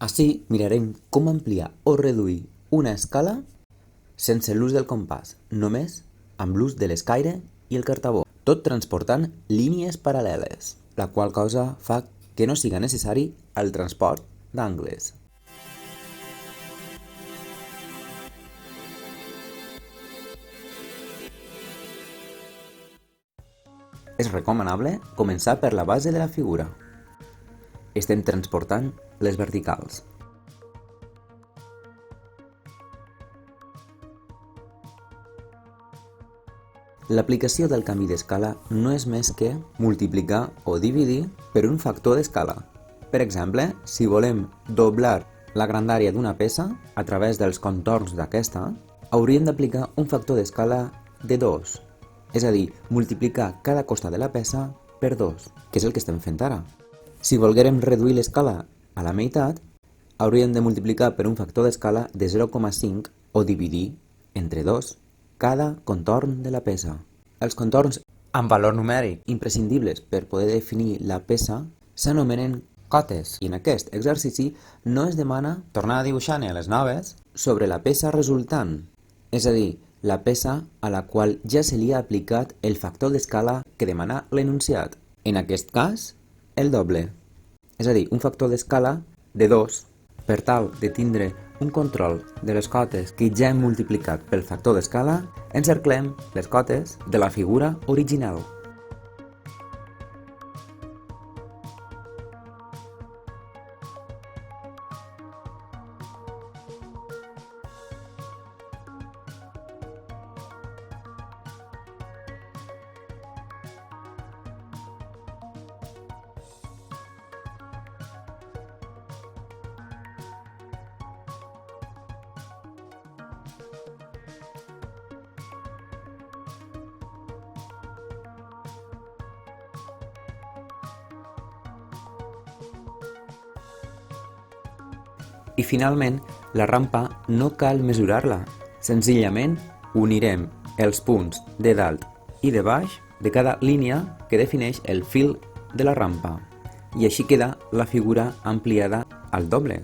Ací mirarem com ampliar o reduir una escala sense l'ús del compàs, només amb l'ús de l'escaire i el cartabó, tot transportant línies paral·leles, la qual cosa fa que no siga necessari el transport d'angles. És recomanable començar per la base de la figura. Estem transportant les verticals. L'aplicació del canvi d'escala no és més que multiplicar o dividir per un factor d'escala. Per exemple, si volem doblar la grandària d'una peça a través dels contorns d'aquesta, hauríem d'aplicar un factor d'escala de 2, és a dir, multiplicar cada costat de la peça per 2, que és el que estem fent ara. Si volguérem reduir l'escala a la meitat, hauríem de multiplicar per un factor d'escala de 0,5 o dividir entre 2 cada contorn de la peça. Els contorns amb valor numèric imprescindibles per poder definir la peça s'anomenen cotes, i en aquest exercici no es demana tornar a dibuixar-ne a les noves sobre la peça resultant, és a dir, la peça a la qual ja se li ha aplicat el factor d'escala que demana l'enunciat. En aquest cas, el doble, és a dir, un factor d'escala de 2. Per tal de tindre un control de les cotes que ja hem multiplicat pel factor d'escala, encerclem les cotes de la figura original. I finalment, la rampa no cal mesurar-la, senzillament unirem els punts de dalt i de baix de cada línia que defineix el fil de la rampa, i així queda la figura ampliada al doble.